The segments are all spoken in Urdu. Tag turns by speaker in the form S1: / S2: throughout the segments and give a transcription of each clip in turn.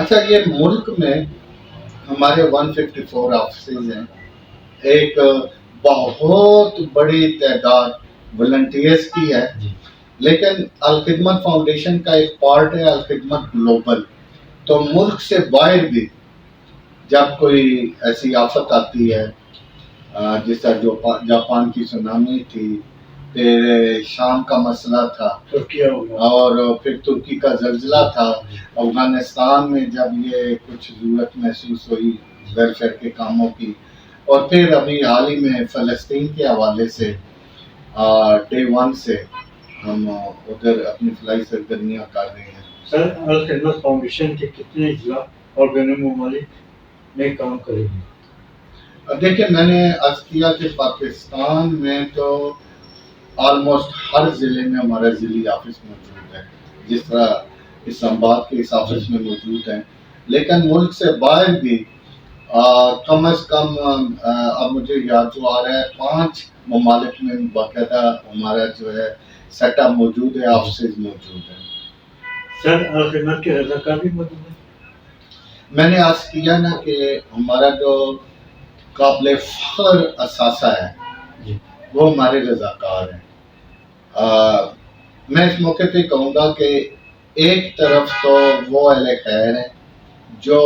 S1: اچھا یہ ملک میں ہمارے 154 آفسز ہیں، ایک بہت بڑی تعداد والنٹیئرس کی ہے، لیکن الخدمت فاؤنڈیشن کا ایک پارٹ ہے الخدمت گلوبل. تو ملک سے باہر بھی جب کوئی ایسی آفت آتی ہے، جس طرح جو جاپان کی سونامی تھی، پھر شام کا مسئلہ تھا،
S2: ترکیہ ہوگا،
S1: اور پھر ترکی کا زلزلہ تھا، افغانستان میں جب یہ کچھ ضرورت محسوس ہوئی ویلفیئر کے کاموں کی، اور پھر ابھی حال ہی میں فلسطین کے حوالے سے ڈے 1 سے ہم ادھر اپنی فلائی سرگرمیاں کر رہے ہیں.
S2: سر الخدمت فاؤنڈیشن کے کتنے اضلاع اور بین الممالک میں کام کریں گے؟
S1: دیکھیں میں نے عرض کیا کہ پاکستان میں تو آلموسٹ ہر ضلع میں ہمارا ضلعی آفس موجود ہے، جس طرح اسلام آباد کے اس آفس میں موجود ہیں، لیکن ملک سے باہر بھی کم از کم اب مجھے یاد جو آ رہا ہے 5 ممالک میں باقاعدہ ہمارا جو ہے سیٹ اپ موجود ہے، آفسز موجود ہیں.
S2: سر الخدمت کے رضاکار بھی موجود ہیں؟
S1: میں نے عرض کیا نا کہ ہمارا جو قابل فخر اثاثہ ہے وہ ہمارے رضاکار ہیں. میں اس موقع پہ کہوں گا کہ ایک طرف تو وہ اہل خیر ہیں جو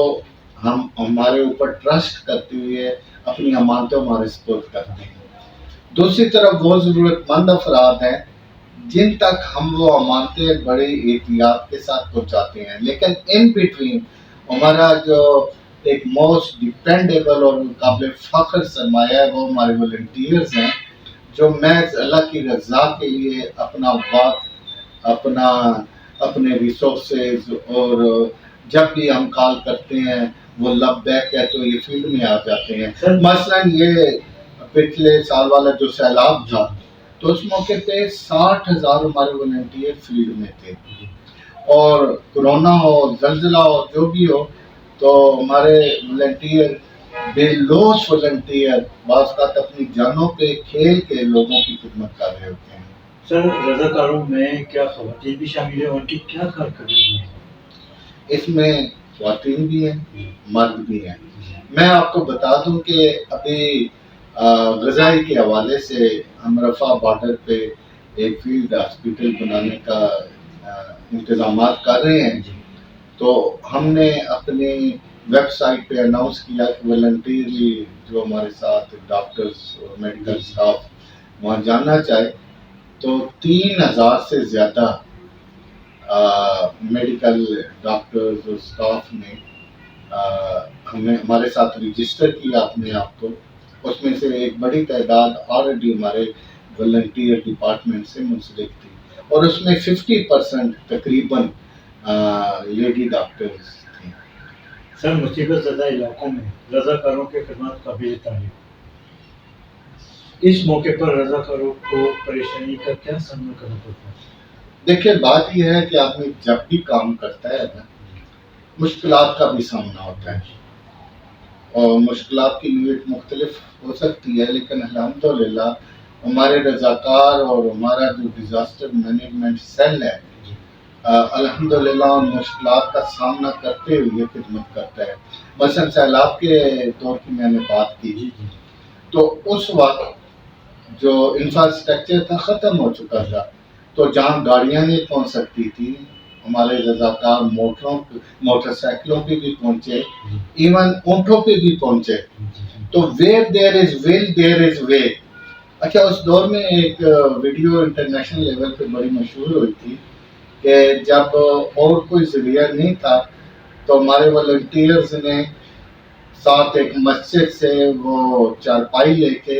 S1: ہمارے اوپر ٹرسٹ کرتے ہوئے اپنی امانتیں ہمارے سپرد کرتے ہیں، دوسری طرف وہ ضرورت مند افراد ہیں جن تک ہم وہ امانتیں بڑے احتیاط کے ساتھ پہنچاتے ہیں، لیکن ان بٹوین ہمارا جو ایک موسٹ ڈیپینڈیبل اور قابل فخر سرمایہ ہے وہ ہمارے والنٹیئرز ہیں، جو محض اللہ کی رضا کے لیے اپنا وقت، اپنے ریسورسز، اور جب بھی ہم کال کرتے ہیں وہ لبیک ہے تو یہ فیلڈ میں آ جاتے ہیں. مثلا یہ پچھلے سال والا جو سیلاب تھا تو اس موقع پہ 60,000 ہمارے والنٹیئر فیلڈ میں تھے، اور کرونا ہو، زلزلہ ہو، جو بھی ہو، تو ہمارے والنٹیئر بے لوث والنٹیئر بعض اوقات اپنی جانوں پہ کھیل کے لوگوں کی خدمت کر رہے ہوتے ہیں.
S2: سر رضاکاروں میں کیا خواتین بھی شامل ہیں، ان کی کیا کارکردگی ہے؟
S1: اس میں خواتین بھی ہیں، مرد بھی ہیں. میں آپ کو بتا دوں کہ ابھی غذائی کے حوالے سے ہم رفح بارڈر پہ ایک فیلڈ ہاسپٹل بنانے کا انتظامات کر رہے ہیں. تو ہم نے اپنی ویب سائٹ پہ اناؤنس کیا کہ والنٹیرلی جو ہمارے ساتھ ڈاکٹرز اور میڈیکل اسٹاف وہاں جانا چاہے تو 3,000 سے زیادہ میڈیکل ڈاکٹرز اور اسٹاف نے ہمارے ساتھ رجسٹر کیا اپنے آپ کو. اس میں سے ایک بڑی تعداد آلریڈی ہمارے والنٹیئر ڈپارٹمنٹ سے منسلک تھی، اور اس میں 50% تقریباً لیڈی ڈاکٹرز تھیں.
S2: سر مصیبت زدہ علاقوں میں رضاکاروں کی خدمات قابل تعریف. اس موقع پر رضاکاروں کو پریشانی کا کیا سامنا کرنا پڑتا ہے؟
S1: دیکھیں بات یہ ہے کہ آدمی جب بھی کام کرتا ہے نا مشکلات کا بھی سامنا ہوتا ہے، اور مشکلات کی نوعیت مختلف ہو سکتی ہے، لیکن الحمدللہ ہمارے رضاکار اور ہمارا جو ڈیزاسٹر مینجمنٹ سیل ہے الحمدللہ ان مشکلات کا سامنا کرتے ہوئے خدمت کرتا ہے. مثلا سیلاب کے دور کی میں نے بات کی تو اس وقت جو انفراسٹرکچر تھا ختم ہو چکا تھا، تو جہاں گاڑیاں نہیں پہنچ سکتی تھی ہمارے رضاکار موٹر سائیکلوں پہ بھی پہنچے، ایون اونٹوں پہ بھی پہنچے. تو where there is will there is way. اچھا اس دور میں ایک ویڈیو انٹرنیشنل لیول پہ بڑی مشہور ہوئی تھی کہ جب اور کوئی ذریعہ نہیں تھا تو ہمارے والنٹیئرز نے ساتھ ایک مسجد سے وہ چارپائی لے کے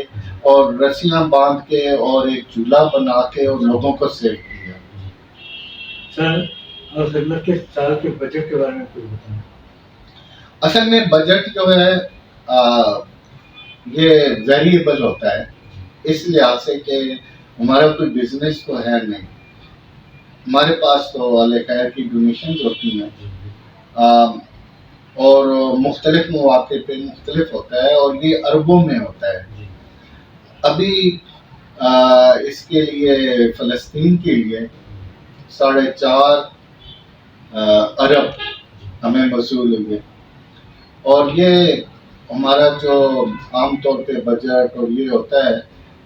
S1: اور رسیاں باندھ کے اور ایک چولہا بنا کے اور لوگوں کو سیو کیا.
S2: سر اور خدمت کے سال کے بجٹ کے بارے میں کچھ بتائیں.
S1: اصل میں بجٹ جو ہے یہ ویریبل ہوتا ہے، اس لحاظ سے کہ ہمارا کوئی بزنس تو ہے نہیں، ہمارے پاس تو اہل خیر کی ڈونیشنز ہوتی ہیں، اور مختلف مواقع پہ مختلف ہوتا ہے، اور یہ اربوں میں ہوتا ہے. ابھی اس کے لیے فلسطین کے لیے 4.5 ارب ہمیں موصول ہوئے. اور یہ ہمارا جو عام طور پہ بجٹ اور یہ ہوتا ہے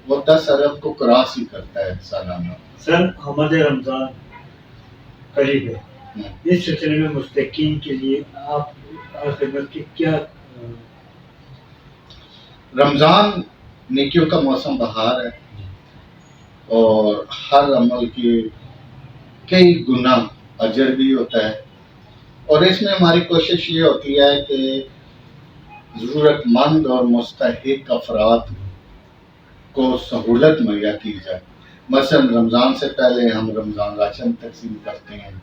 S1: وہ 10 ارب کو کراس ہی کرتا ہے سالانہ.
S2: سر ہمارے رمضان قریب ہے، اس سلسلے میں مستحقین کے لیے آپ خدمت کی کیا
S1: رمضان نیکیوں کا موسم بہار ہے اور ہر عمل کے کئی گنا اجر بھی ہوتا ہے. اور اس میں ہماری کوشش یہ ہوتی ہے کہ ضرورت مند اور مستحق افراد کو سہولت مہیا کی جائے. مثلا رمضان سے پہلے ہم رمضان راشن تقسیم کرتے ہیں.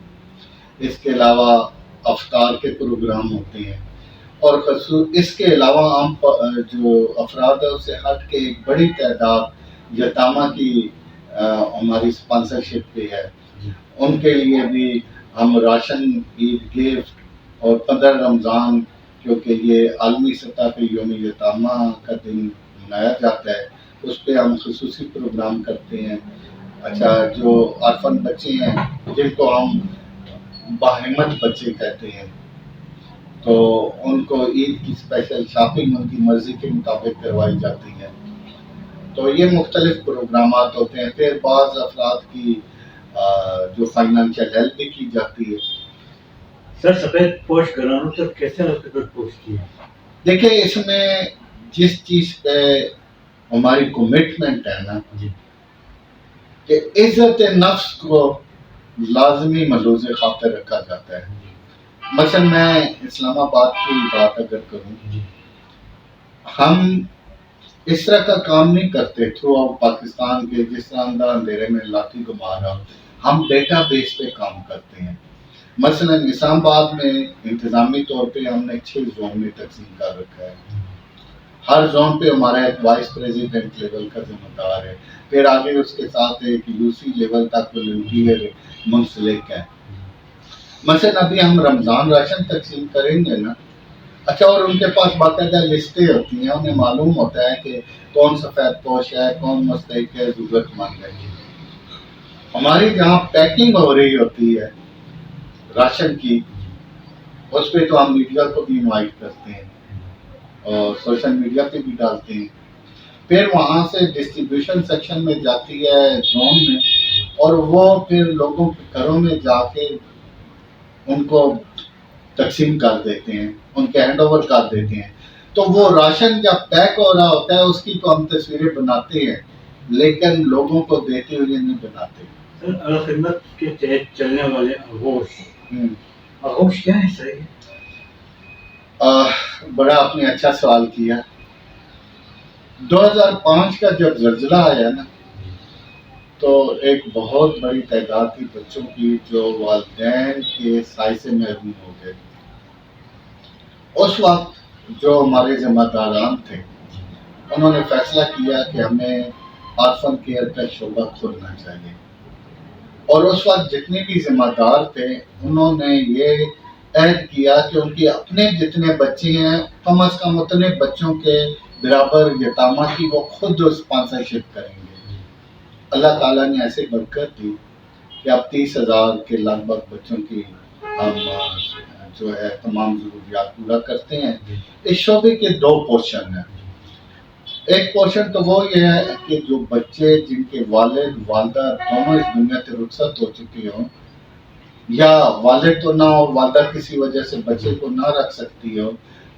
S1: اس کے علاوہ افطار کے پروگرام ہوتے ہیں اور اس کے علاوہ عام جو افراد ہے اسے ہٹ کے ایک بڑی تعداد یتامہ کی ہماری اسپانسرشپ پہ ہے. ان کے لیے بھی ہم راشن، عید گفٹ اور 15 رمضان، کیونکہ یہ عالمی سطح پہ یوم یتامہ کا دن منایا جاتا ہے، اس پہ ہم خصوصی پروگرام کرتے ہیں. اچھا، جو آرفن بچے ہیں جن کو ہم باہمت بچے کہتے ہیں، تو ان کو عید کی اسپیشل شاپنگ ان کی مرضی کے مطابق کروائی جاتی ہے. تو یہ مختلف پروگرامات ہوتے ہیں. پھر بعض افراد کی جو فائنانشیل ہیلپ بھی کی جاتی ہے.
S2: سر سفید پوش گھرانوں تک کیسے خدمت پہنچتی ہے؟
S1: دیکھیں، اس میں جس چیز پہ ہماری کمٹمنٹ ہے نا
S2: جی،
S1: کہ عزت نفس کو لازمی ملوز خاطر رکھا جاتا ہے. مثلا میں اسلام آباد کی بات اگر کروں، ہم اس طرح کا کام نہیں کرتے تھرو آؤٹ پاکستان کے جس طرح اندھیرے میں لاٹھی کو مارا. ہم ڈیٹا بیس پہ کام کرتے ہیں. مثلا اسلام آباد میں انتظامی طور پہ ہم نے 6 زون میں تقسیم کر رکھا ہے. ہر زون پہ ہمارا ایک وائس پریزیڈنٹ لیول کا ذمہ دار ہے. پھر آگے اس کے ساتھ ایک یو سی لیول تک والنٹیئر منسلک ہے. مثلا ابھی ہم رمضان راشن تقسیم کریں گے نا، اچھا، اور ان کے پاس باقاعدہ لسٹیں ہوتی ہیں، انہیں معلوم ہوتا ہے کہ کون سفید پوش ہے، کون مستحق ہے، ضرورت مند ہے. ہماری جہاں پیکنگ ہو رہی ہوتی ہے راشن کی، اس پہ تو ہم میڈیا کو بھی انوائٹ کرتے ہیں اور سوشل میڈیا پہ بھی ڈالتے ہیں. پھر وہاں سے ڈسٹریبیوشن سیکشن میں جاتی ہے زون میں، اور وہ پھر لوگوں کے گھروں میں جا کے ان کو تقسیم کر دیتے ہیں، ان کے ہینڈ اوور کر دیتے ہیں. تو وہ راشن جب پیک ہو رہا ہوتا ہے اس کی تو ہم تصویریں بناتے ہیں، لیکن لوگوں کو دیتے ہوئے نہیں بناتے.
S2: سر خدمت کے تحت چلنے والے آغوش کیا ہے سر؟
S1: بڑا آپ نے اچھا سوال کیا. 2005 کا جب زلزلہ آیا نا، تو ایک بہت بڑی تعداد تھی بچوں کی جو والدین کے سائے سے محروم ہو گئے. اس وقت جو ہمارے ذمہ داران تھے انہوں نے فیصلہ کیا کہ ہمیں آرفن کیئر کا شعبہ کھولنا چاہیے. اور اس وقت جتنے بھی ذمہ دار تھے انہوں نے یہ عہد کیا کہ ان کے اپنے جتنے بچے ہیں کم از کم اتنے بچوں کے برابر یتامہ کی وہ خود اسپانسرشپ کریں گے. اللہ تعالیٰ نے ایسے برکت دی کہ اب 30,000 کے لگ بھگ بچوں کی ہم جو ہے تمام ضروریات پورا کرتے ہیں. اس شعبے کے 2 پورشن ہیں. ایک پورشن تو وہ یہ ہے کہ جو بچے جن کے والد والدہ دونوں اس دنیا سے رخصت ہو چکے ہوں، یا والد تو نہ ہو، والدہ کسی وجہ سے بچے کو نہ رکھ سکتی ہو،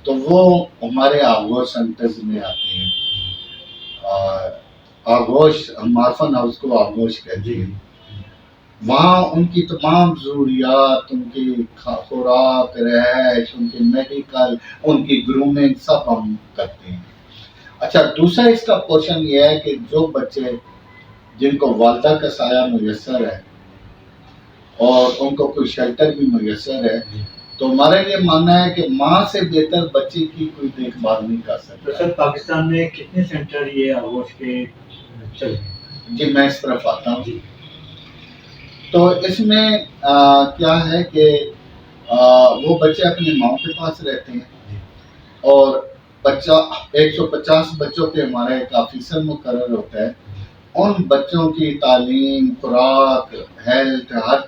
S1: تو وہ ہمارے آغوش سینٹرز میں آتے ہیں. آغوش، ہم آرفن ہاؤس کو آغوش کہتے ہیں. وہاں ان کی تمام ضروریات، ان کی خوراک، رہائش، ان کے میڈیکل، ان کی گرومنگ سب ہم کرتے ہیں. اچھا، دوسرا اس کا پورشن یہ ہے کہ جو بچے جن کو والدہ کا سایہ میسر ہے اور ان کو کوئی شیلٹر بھی میسر ہے، تو ہمارا یہ ماننا ہے کہ ماں سے بہتر بچے کی کوئی دیکھ بھال نہیں کر سکتا.
S2: سر پاکستان میں کتنے سینٹر یہ آغوش کے چل رہے ہیں؟
S1: جی، میں اس طرف آتا ہوں. تو اس میں کیا ہے کہ وہ بچے اپنی ماں کے پاس رہتے ہیں اور 150 بچوں پہ ہمارا ایک آفیسر مقرر ہوتا ہے. ان بچوں کی تعلیم، خوراک، ہیلتھ، ہر